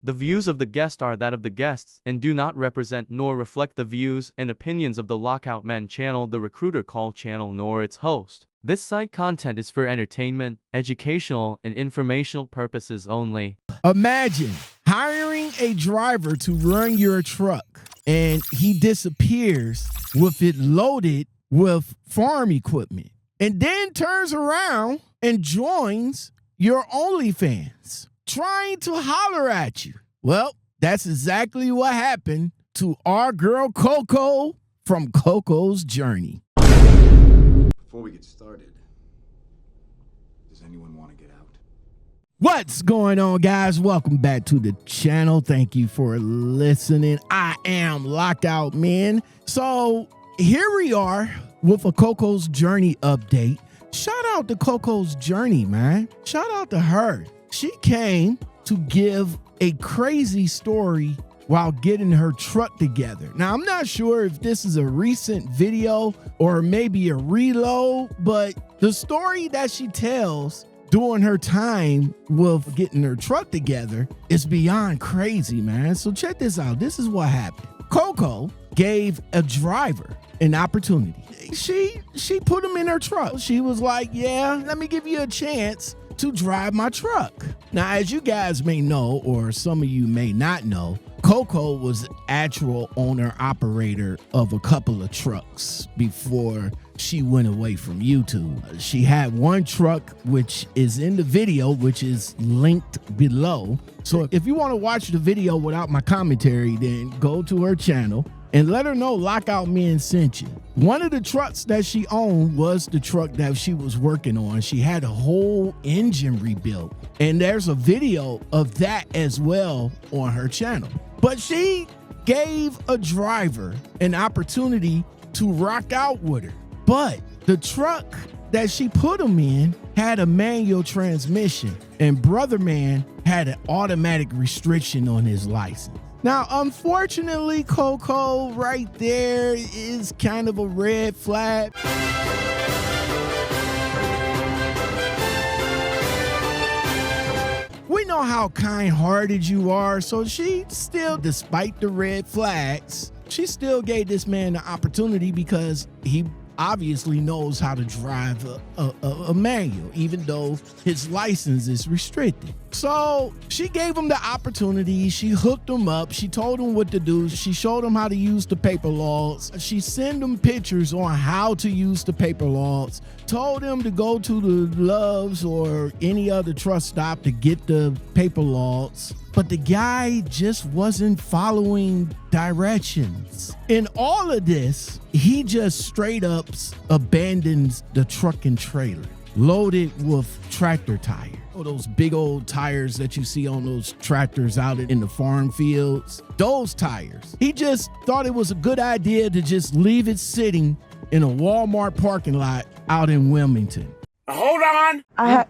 The views of the guest are that of the guests and do not represent nor reflect the views and opinions of the Lockoutmen channel, the Recruiter Call channel, nor its host. This site content is for entertainment, educational, and informational purposes only. Imagine hiring a driver to run your truck and he disappears with it loaded with farm equipment and then turns around and joins your OnlyFans trying to holler at you. Well, that's exactly what happened to our girl Coco from Kokos Journey. Before we get started, does anyone want to get out? What's going on, guys? Welcome back to the channel. Thank you for listening. I am Lockoutmen. So here we are with a Kokos Journey update. Shout out to Kokos Journey, man. Shout out to her. She came to give a crazy story while getting her truck together. Now, I'm not sure if this is a recent video or maybe a reload, but the story that she tells during her time with getting her truck together is beyond crazy, man. So check this out. This is what happened. Coco gave a driver an opportunity. She put him in her truck. She was like, yeah, let me give you a chance to drive my truck. Now, as you guys may know, or some of you may not know, Coco was the actual owner operator of a couple of trucks before she went away from YouTube. She had one truck, which is in the video, which is linked below. So if you want to watch the video without my commentary, then go to her channel and let her know Lockoutmen sent you. One of the trucks that she owned was the truck that she was working on. She had a whole engine rebuilt, and there's a video of that as well on her channel. But she gave a driver an opportunity to rock out with her. But the truck that she put him in had a manual transmission, and Brother Man had an automatic restriction on his license. Now, unfortunately, Coco right there is kind of a red flag. We know how kind-hearted you are, so she still, despite the red flags, she still gave this man the opportunity because he obviously knows how to drive a manual, even though his license is restricted. So she gave him the opportunity. She hooked him up. She told him what to do. She showed him how to use the paper logs. She sent him pictures on how to use the paper logs. Told him to go to the Love's or any other truck stop to get the paper logs. But the guy just wasn't following directions. In all of this, he just straight up abandons the truck and trailer loaded with tractor tires. Oh, those big old tires that you see on those tractors out in the farm fields, those tires. He just thought it was a good idea to just leave it sitting in a Walmart parking lot out in Wilmington. Hold on. I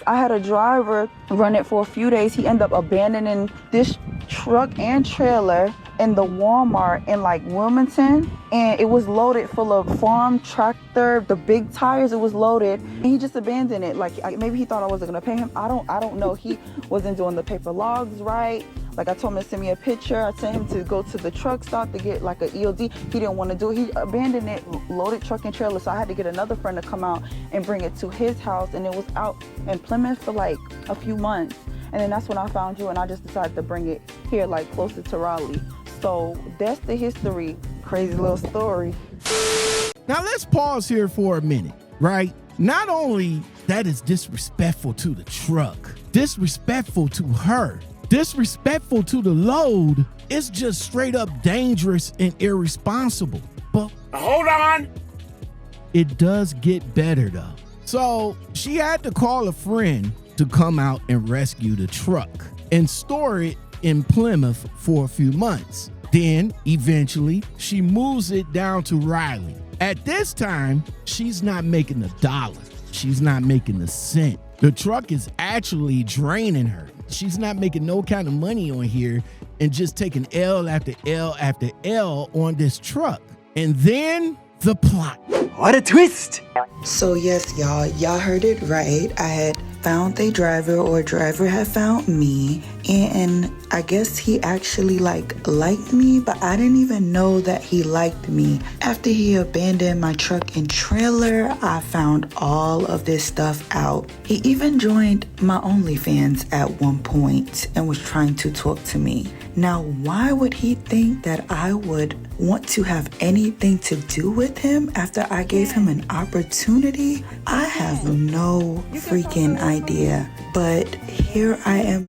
had a driver run it for a few days. He ended up abandoning this truck and trailer in the Walmart in like Wilmington, and it was loaded full of farm tractor, the big tires. It was loaded, and he just abandoned it. Like maybe he thought I wasn't gonna pay him. I don't know. He wasn't doing the paper logs right. Like I told him to send me a picture. I sent him to go to the truck stop to get like an EOD. He didn't want to do it. He abandoned it, loaded truck and trailer. So I had to get another friend to come out and bring it to his house. And it was out in Plymouth for like a few months. And then that's when I found you, and I just decided to bring it here, like closer to Raleigh. So that's the history. Crazy little story. Now let's pause here for a minute, right? Not only that is disrespectful to the truck, disrespectful to her, disrespectful to the load, it's just straight up dangerous and irresponsible. But hold on. It does get better though. So she had to call a friend to come out and rescue the truck and store it in Plymouth for a few months. Then eventually she moves it down to Raleigh. At this time, she's not making $1. She's not making a cent. The truck is actually draining her. She's not making no kind of money on here and just taking L after L after L on this truck. And then the plot. What a twist! So yes, y'all heard it right. I had found a driver, or driver had found me, And I guess he actually liked me, but I didn't even know that he liked me. After he abandoned my truck and trailer, I found all of this stuff out. He even joined my OnlyFans at one point and was trying to talk to me. Now, why would he think that I would want to have anything to do with him after I gave him an opportunity? I have no freaking idea. But here I am.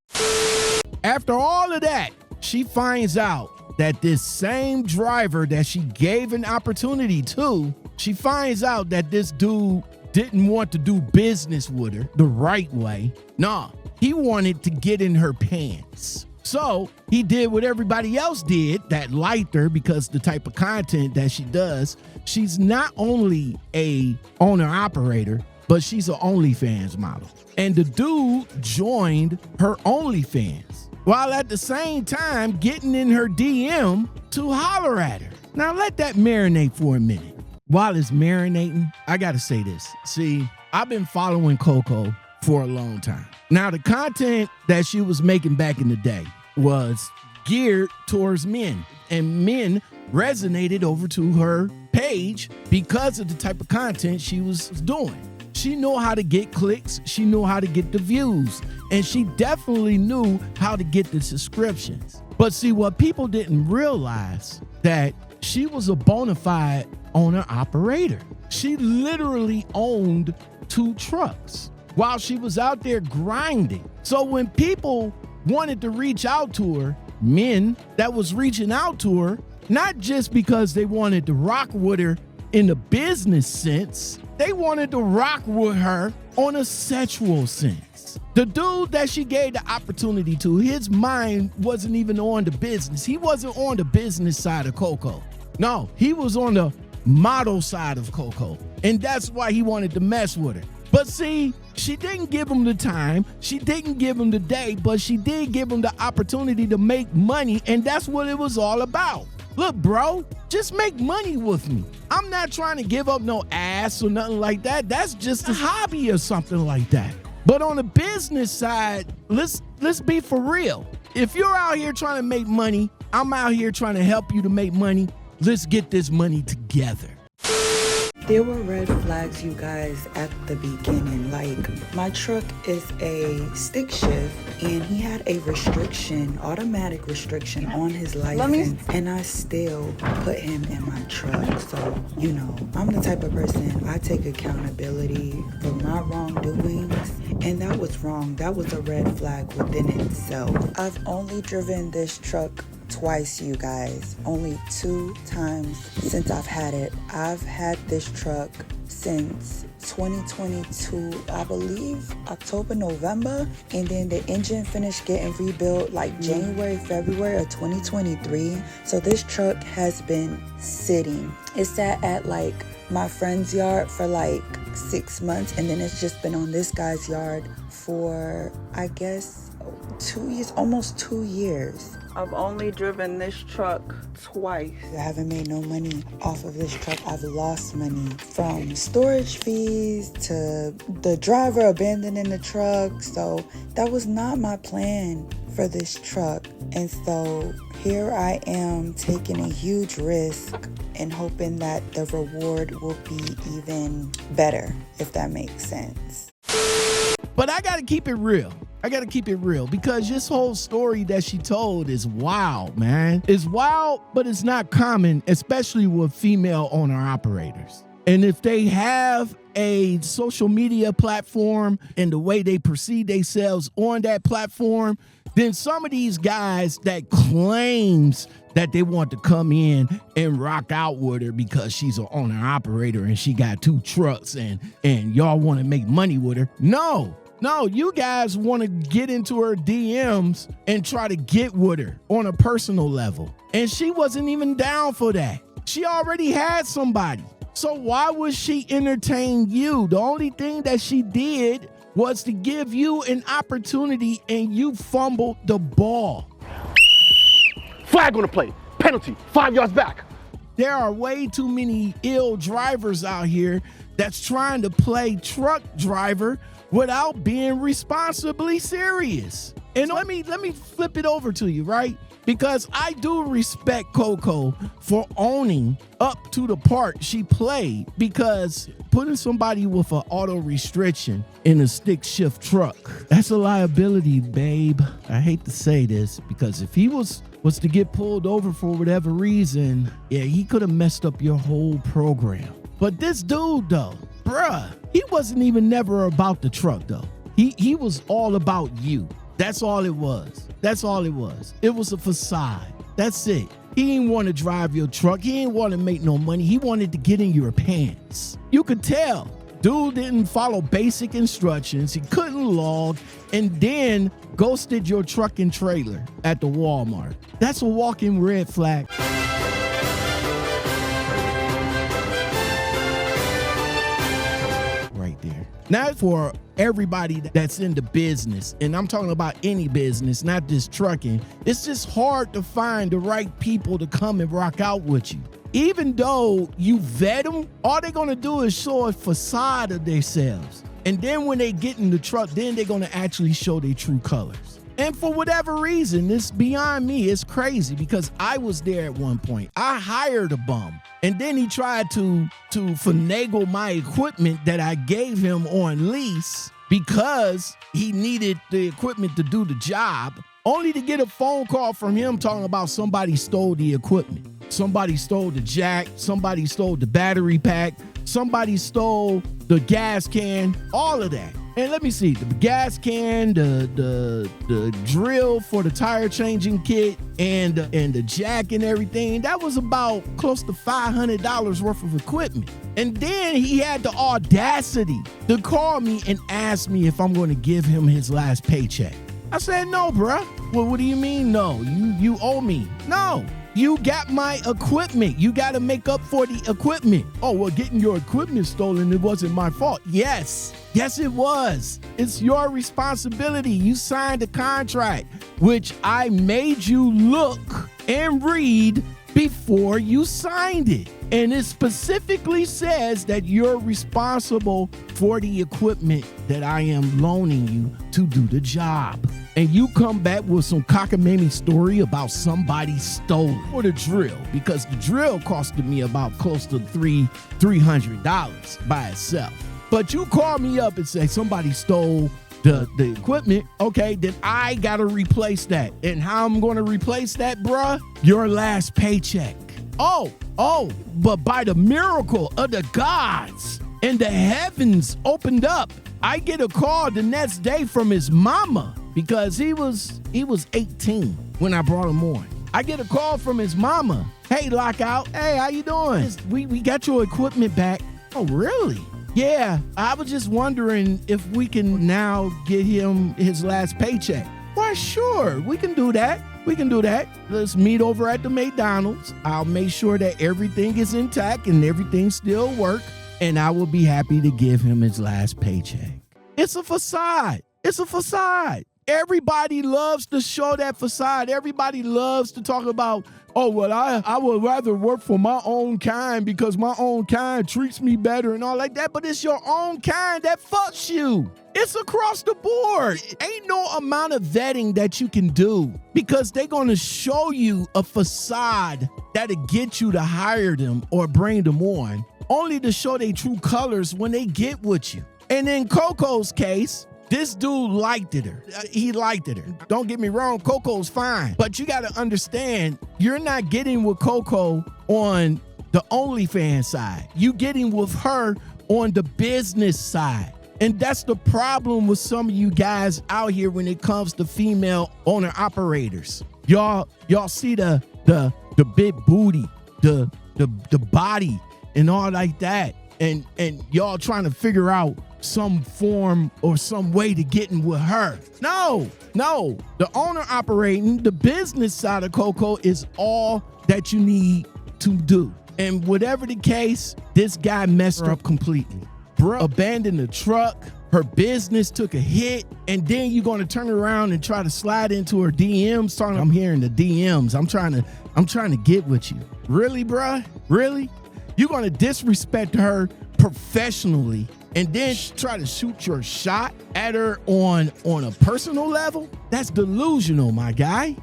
After all of that, she finds out that this same driver that she gave an opportunity to, she finds out that this dude didn't want to do business with her the right way. Nah, he wanted to get in her pants. So he did what everybody else did that liked her, because the type of content that she does, she's not only a owner-operator, but she's an OnlyFans model. And the dude joined her OnlyFans, while at the same time getting in her DM to holler at her. Now let that marinate for a minute. While it's marinating, I gotta say this. See, I've been following Coco for a long time. Now, the content that she was making back in the day was geared towards men, and men resonated over to her page because of the type of content she was doing. She knew how to get clicks, she knew how to get the views, and she definitely knew how to get the subscriptions. But see, what people didn't realize, that she was a bona fide owner-operator. She literally owned 2 trucks while she was out there grinding. So when people wanted to reach out to her, men that was reaching out to her, not just because they wanted to rock with her in the business sense, they wanted to rock with her on a sexual sense. The dude that she gave the opportunity to, his mind wasn't even on the business. He wasn't on the business side of Coco. No, he was on the model side of Coco. And that's why he wanted to mess with her. But see, she didn't give him the time, she didn't give him the day, but she did give him the opportunity to make money, and that's what it was all about. Look, bro, just make money with me. I'm not trying to give up no ass or nothing like that. That's just a hobby or something like that. But on the business side, let's be for real. If you're out here trying to make money, I'm out here trying to help you to make money. Let's get this money together. There were red flags, you guys, at the beginning. Like, my truck is a stick shift, and he had a restriction, automatic restriction on his license, and I still put him in my truck. So, you know, I'm the type of person, I take accountability for my wrongdoings, and that was wrong. That was a red flag within itself. I've only driven this truck twice, you guys. Only 2 times since I've had it. I've had this truck since 2022, I believe, October, November, and then the engine finished getting rebuilt like January, February of 2023. So this truck has been sitting. It sat at like my friend's yard for like 6 months, and then it's just been on this guy's yard for, I guess, 2 years, almost 2 years. I've only driven this truck twice. I haven't made no money off of this truck. I've lost money from storage fees to the driver abandoning the truck. So that was not my plan for this truck. And so here I am taking a huge risk and hoping that the reward will be even better, if that makes sense. But I gotta keep it real. Because this whole story that she told is wild, man. It's wild, but it's not common, especially with female owner-operators. And if they have a social media platform and the way they perceive themselves on that platform, then some of these guys that claims that they want to come in and rock out with her because she's an owner-operator and she got 2 trucks and y'all want to make money with her. No, you guys want to get into her DMs and try to get with her on a personal level. And she wasn't even down for that. She already had somebody. So why would she entertain you? The only thing that she did was to give you an opportunity, and you fumbled the ball. Flag on the play. Penalty. 5 yards back. There are way too many ill drivers out here that's trying to play truck driver without being responsibly serious. And let me flip it over to you, right? Because I do respect Coco for owning up to the part she played, because putting somebody with an auto restriction in a stick shift truck, that's a liability, babe. I hate to say this, because if he was to get pulled over for whatever reason, yeah, he could have messed up your whole program. But this dude, though, bruh, he wasn't even never about the truck, though. He was all about you. That's all it was. That's all it was. It was a facade. That's it. He didn't want to drive your truck. He didn't want to make no money. He wanted to get in your pants. You could tell. Dude didn't follow basic instructions. He couldn't log, and then ghosted your truck and trailer at the Walmart. That's a walking red flag. Right there. Now, for everybody that's in the business, and I'm talking about any business, not just trucking, it's just hard to find the right people to come and rock out with you. Even though you vet them, all they're gonna do is show a facade of themselves. And then when they get in the truck, then they're gonna actually show their true colors. And for whatever reason, it's beyond me. It's crazy, because I was there at one point. I hired a bum, and then he tried to finagle my equipment that I gave him on lease because he needed the equipment to do the job, only to get a phone call from him talking about somebody stole the equipment. Somebody stole the jack, somebody stole the battery pack, somebody stole the gas can, all of that. And let me see, the gas can, the drill for the tire changing kit, and the jack and everything, that was about close to $500 worth of equipment. And then he had the audacity to call me and ask me if I'm going to give him his last paycheck. I said, no, bruh. Well, what do you mean, no? You owe me. No. You got my equipment. You got to make up for the equipment. Oh, well, getting your equipment stolen, it wasn't my fault. Yes, it was. It's your responsibility. You signed a contract, which I made you look and read before you signed it. And it specifically says that you're responsible for the equipment that I am loaning you to do the job. And you come back with some cockamamie story about somebody stole it for the drill, because the drill costed me about close to $300 by itself. But you call me up and say somebody stole the equipment. Okay, then I gotta replace that. And how I'm gonna replace that, bruh? Your last paycheck. Oh, but by the miracle of the gods and the heavens opened up, I get a call the next day from his mama, because he was 18 when I brought him on. I get a call from his mama. Hey, Lockout. Hey, how you doing? We got your equipment back. Oh, really? Yeah, I was just wondering if we can now get him his last paycheck. Why, sure, we can do that. Let's meet over at the McDonald's. I'll make sure that everything is intact and everything still works, and I will be happy to give him his last paycheck. It's a facade. Everybody loves to show that facade. Everybody loves to talk about, oh, well, I would rather work for my own kind because my own kind treats me better and all like that. But it's your own kind that fucks you. It's across the board. Ain't no amount of vetting that you can do, because they're going to show you a facade that'll get you to hire them or bring them on, only to show their true colors when they get with you. And in Coco's case, this dude liked her. He liked her. Don't get me wrong, Coco's fine. But you got to understand, you're not getting with Coco on the OnlyFans side. You getting with her on the business side. And that's the problem with some of you guys out here when it comes to female owner operators. Y'all see the big booty, the body and all like that. And y'all trying to figure out some form or some way to get in with her. No. The owner operating, the business side of Coco is all that you need to do. And whatever the case, this guy messed her up completely. Bruh abandoned the truck, her business took a hit, and then you're gonna turn around and try to slide into her DMs. I'm hearing the DMs. I'm trying to get with you. Really, bruh? Really? You're gonna disrespect her professionally and then try to shoot your shot at her on a personal level, that's delusional, my guy.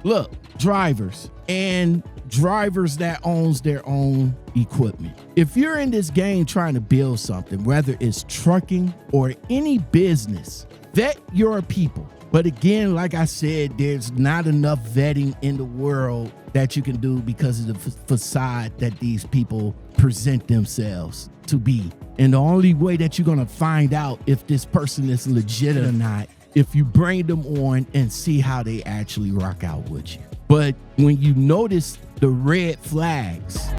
Look, drivers and drivers that owns their own equipment. If you're in this game trying to build something, whether it's trucking or any business, vet your people. But again, like I said, there's not enough vetting in the world that you can do because of the facade that these people present themselves to be. And the only way that you're going to find out if this person is legit or not, if you bring them on and see how they actually rock out with you. But when you notice the red flags,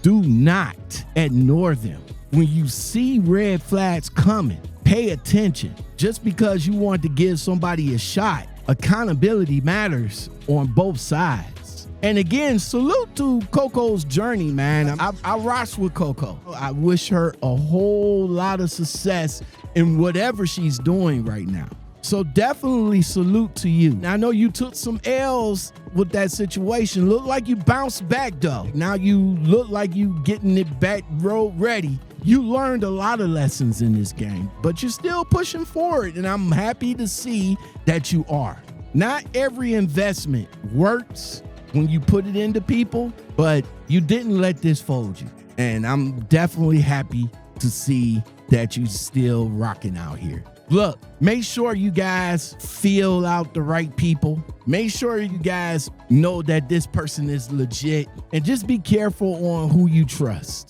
do not ignore them. When you see red flags coming, pay attention. Just because you want to give somebody a shot, accountability matters on both sides. And again, salute to Coco's journey, man. I rocks with Coco. I wish her a whole lot of success in whatever she's doing right now. So definitely salute to you. Now, I know you took some L's with that situation. Look like you bounced back though. Now you look like you getting it back road ready. You learned a lot of lessons in this game, but you're still pushing forward, and I'm happy to see that you are. Not every investment works when you put it into people, but you didn't let this fold you. And I'm definitely happy to see that you still rocking out here. Look, make sure you guys feel out the right people. Make sure you guys know that this person is legit, and just be careful on who you trust.